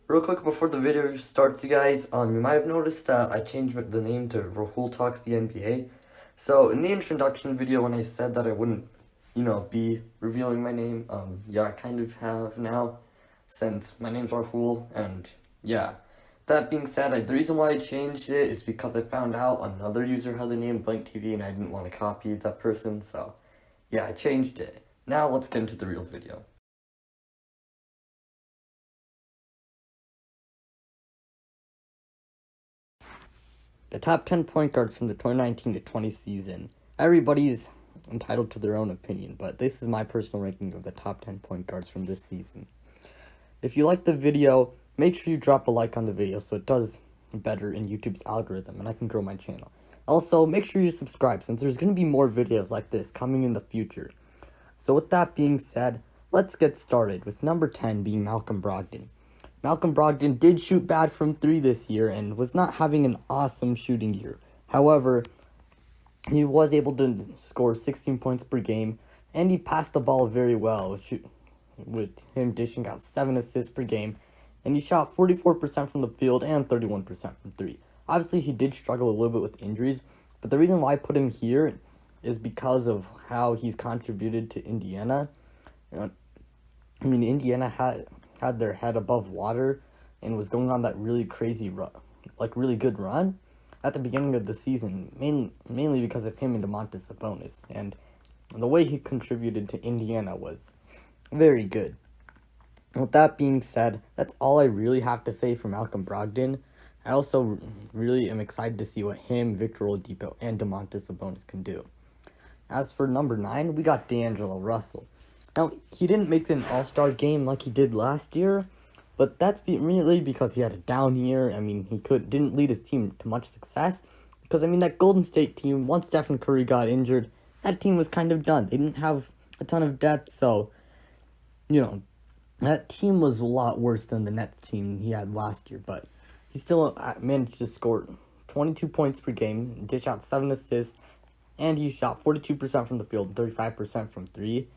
Real quick before the video starts, you guys, you might have noticed that I changed the name to Rahul Talks the NBA. So in the introduction video, when I said that I wouldn't, be revealing my name, yeah, I kind of have now, since my name's Rahul, and yeah. That being said, the reason why I changed it is because I found out another user had the name Blank TV, and I didn't want to copy that person, so yeah, I changed it. Now let's get into the real video. The top 10 point guards from the 2019 to 20 season. Everybody's entitled to their own opinion, but this is my personal ranking of the top 10 point guards from this season. If you like the video, make sure you drop a like on the video so it does better in YouTube's algorithm and I can grow my channel. Also, make sure you subscribe since there's going to be more videos like this coming in the future. So with that being said, let's get started with number 10 being Malcolm Brogdon. Malcolm Brogdon did shoot bad from 3 this year and was not having an awesome shooting year. However, he was able to score 16 points per game, and he passed the ball very well, with him dishing out 7 assists per game, and he shot 44% from the field and 31% from 3. Obviously, he did struggle a little bit with injuries, but the reason why I put him here is because of how he's contributed to Indiana. Indiana had their head above water and was going on that really crazy run, really good run at the beginning of the season, mainly because of him and Domantas Sabonis, and the way he contributed to Indiana was very good. With that being said, that's all I really have to say for Malcolm Brogdon. I also really am excited to see what him, Victor Oladipo, and Domantas Sabonis can do. As for number 9, we got D'Angelo Russell. Now, he didn't make an all-star game like he did last year, but that's really because he had a down year. He didn't lead his team to much success, because, that Golden State team, once Stephen Curry got injured, that team was kind of done. They didn't have a ton of depth, so, that team was a lot worse than the Nets team he had last year, but he still managed to score 22 points per game, dish out 7 assists, and he shot 42% from the field, 35% from 3.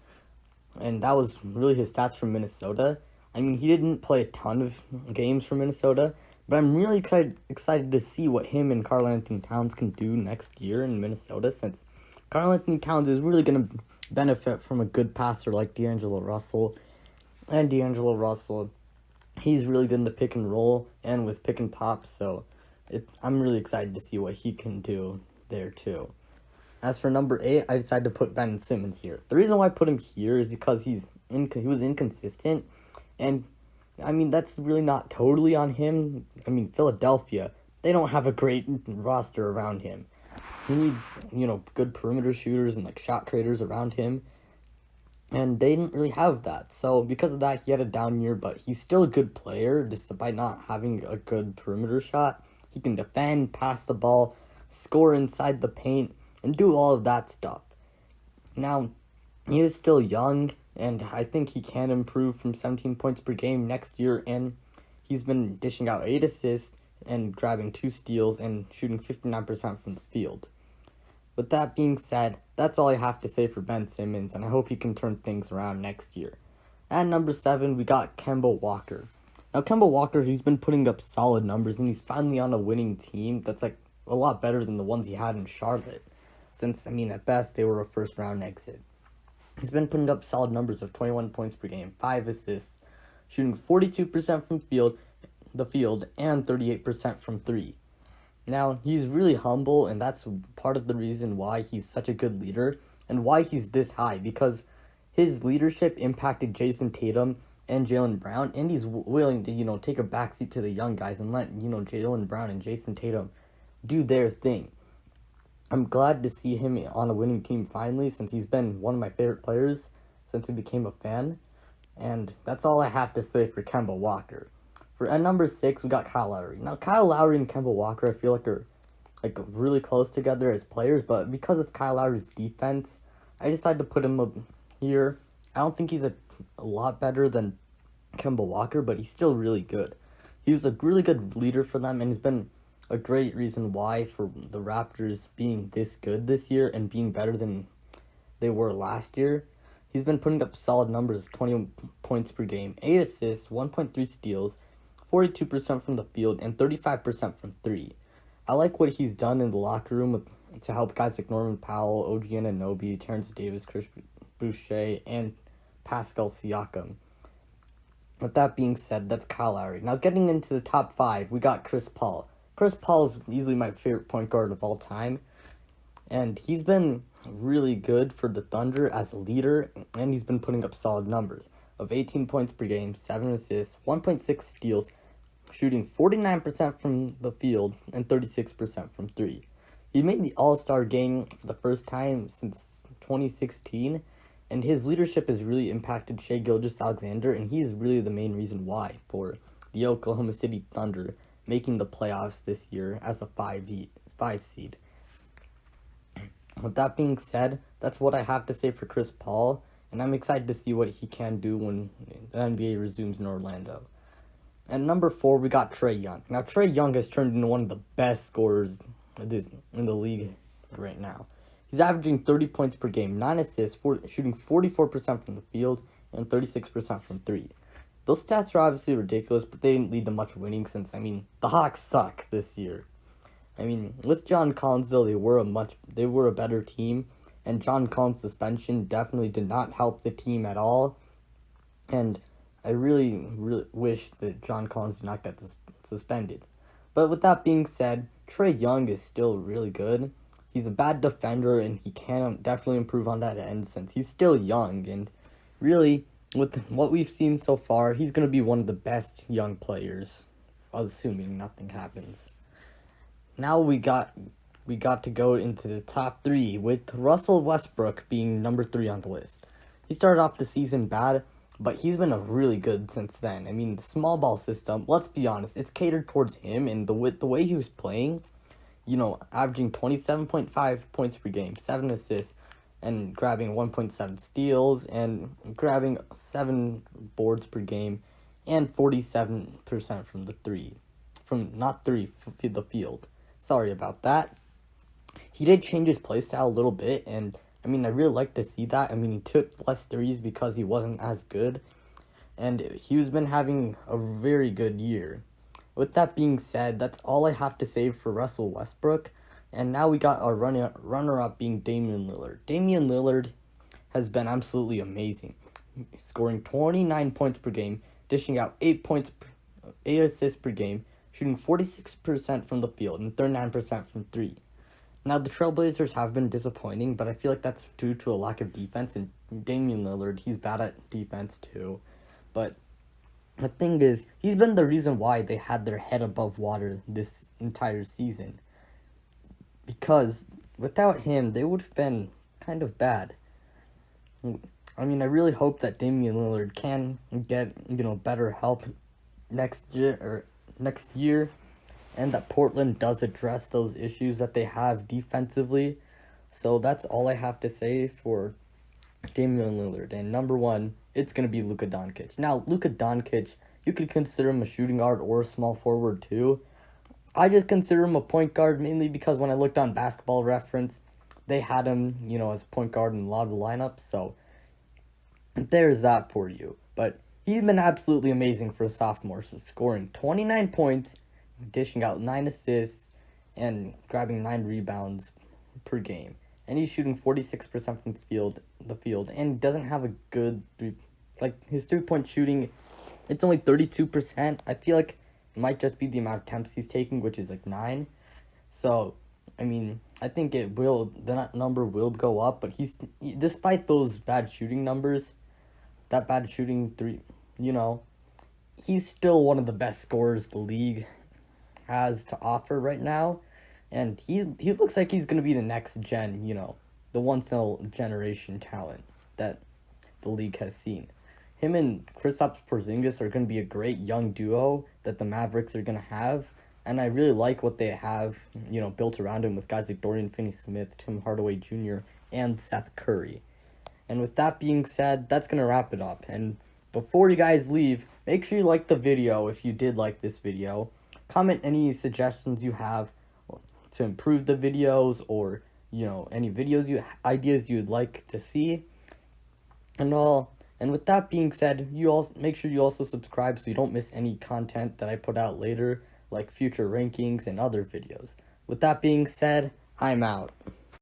And that was really his stats from Minnesota. He didn't play a ton of games for Minnesota, but I'm really excited to see what him and Karl-Anthony Towns can do next year in Minnesota, since Karl-Anthony Towns is really going to benefit from a good passer like D'Angelo Russell. And D'Angelo Russell, he's really good in the pick and roll and with pick and pop, so I'm really excited to see what he can do there too. As for number 8, I decided to put Ben Simmons here. The reason why I put him here is because he was inconsistent, and that's really not totally on him. Philadelphia, they don't have a great roster around him. He needs, good perimeter shooters and shot creators around him, and they didn't really have that. So because of that, he had a down year, but he's still a good player despite not having a good perimeter shot. He can defend, pass the ball, score inside the paint, and do all of that stuff. Now, he is still young, and I think he can improve from 17 points per game next year, and he's been dishing out 8 assists and grabbing 2 steals and shooting 59% from the field. With that being said, that's all I have to say for Ben Simmons, and I hope he can turn things around next year. At number 7, we got Kemba Walker. Now, Kemba Walker, he's been putting up solid numbers, and he's finally on a winning team that's a lot better than the ones he had in Charlotte. Since, at best, they were a first-round exit. He's been putting up solid numbers of 21 points per game, 5 assists, shooting 42% from the field, and 38% from 3. Now, he's really humble, and that's part of the reason why he's such a good leader, and why he's this high, because his leadership impacted Jason Tatum and Jaylen Brown, and he's willing to, take a backseat to the young guys and let, Jaylen Brown and Jason Tatum do their thing. I'm glad to see him on a winning team finally, since he's been one of my favorite players since he became a fan. And that's all I have to say for Kemba Walker. At number 6, we got Kyle Lowry. Now, Kyle Lowry and Kemba Walker, I feel like are really close together as players, but because of Kyle Lowry's defense, I decided to put him up here. I don't think he's a lot better than Kemba Walker, but he's still really good. He was a really good leader for them, and he's been a great reason why for the Raptors being this good this year and being better than they were last year. He's been putting up solid numbers of 20 points per game, 8 assists, 1.3 steals, 42% from the field, and 35% from three. I like what he's done in the locker room to help guys like Norman Powell, OG Anunoby, Terrence Davis, Chris Boucher, and Pascal Siakam. With that being said, that's Kyle Lowry. Now getting into the top 5, we got Chris Paul. Chris Paul is easily my favorite point guard of all time. And he's been really good for the Thunder as a leader, and he's been putting up solid numbers of 18 points per game, 7 assists, 1.6 steals, shooting 49% from the field and 36% from three. He made the All-Star game for the first time since 2016, and his leadership has really impacted Shai Gilgeous-Alexander, and he is really the main reason why for the Oklahoma City Thunder making the playoffs this year as a 5 seed. With that being said, that's what I have to say for Chris Paul, and I'm excited to see what he can do when the NBA resumes in Orlando. At number 4, we got Trae Young. Now, Trae Young has turned into one of the best scorers in the league right now. He's averaging 30 points per game, 9 assists, shooting 44% from the field, and 36% from three. Those stats are obviously ridiculous, but they didn't lead to much winning since, the Hawks suck this year. With John Collins, though, they were a better team, and John Collins' suspension definitely did not help the team at all. And I really, really wish that John Collins did not get suspended. But with that being said, Trae Young is still really good. He's a bad defender, and he can definitely improve on that end since he's still young. And really, with what we've seen so far, he's going to be one of the best young players, assuming nothing happens. Now we got to go into the top 3 with Russell Westbrook being number 3 on the list. He started off the season bad, but he's been really good since then. The small ball system, let's be honest, it's catered towards him, and the way he was playing, averaging 27.5 points per game, 7 assists, and grabbing 1.7 steals, and grabbing 7 boards per game, and 47% from the the field. Sorry about that. He did change his play style a little bit, and I really like to see that. He took less threes because he wasn't as good, and he's been having a very good year. With that being said, that's all I have to say for Russell Westbrook, and now we got our runner-up being Damian Lillard. Damian Lillard has been absolutely amazing, scoring 29 points per game, dishing out 8 assists per game, shooting 46% from the field and 39% from three. Now, the Trailblazers have been disappointing, but I feel like that's due to a lack of defense, and Damian Lillard, he's bad at defense too. But the thing is, he's been the reason why they had their head above water this entire season. Because without him, they would have been kind of bad. I really hope that Damian Lillard can get, better help next year, and that Portland does address those issues that they have defensively. So that's all I have to say for Damian Lillard. And number 1, it's going to be Luka Doncic. Now, Luka Doncic, you could consider him a shooting guard or a small forward too. I just consider him a point guard mainly because when I looked on Basketball Reference, they had him, as a point guard in a lot of the lineups. So there's that for you. But he's been absolutely amazing for a sophomore, so scoring 29 points, dishing out 9 assists, and grabbing 9 rebounds per game. And he's shooting 46% from the field, and doesn't have a good his 3-point shooting, it's only 32%. I feel like it might just be the amount of attempts he's taking, which is 9. So, I think that number will go up, but despite those bad shooting numbers, that bad shooting he's still one of the best scorers the league has to offer right now, and he looks like he's going to be the next gen, the once-in-a-generation talent that the league has seen. Him and Kristaps Porzingis are going to be a great young duo that the Mavericks are going to have, and I really like what they have, built around him with guys like Dorian Finney-Smith, Tim Hardaway Jr., and Seth Curry. And with that being said, that's going to wrap it up. And before you guys leave, make sure you like the video if you did like this video. Comment any suggestions you have to improve the videos, or, any ideas you'd like to see. And And with that being said, you also make sure you also subscribe so you don't miss any content that I put out later, like future rankings and other videos. With that being said, I'm out.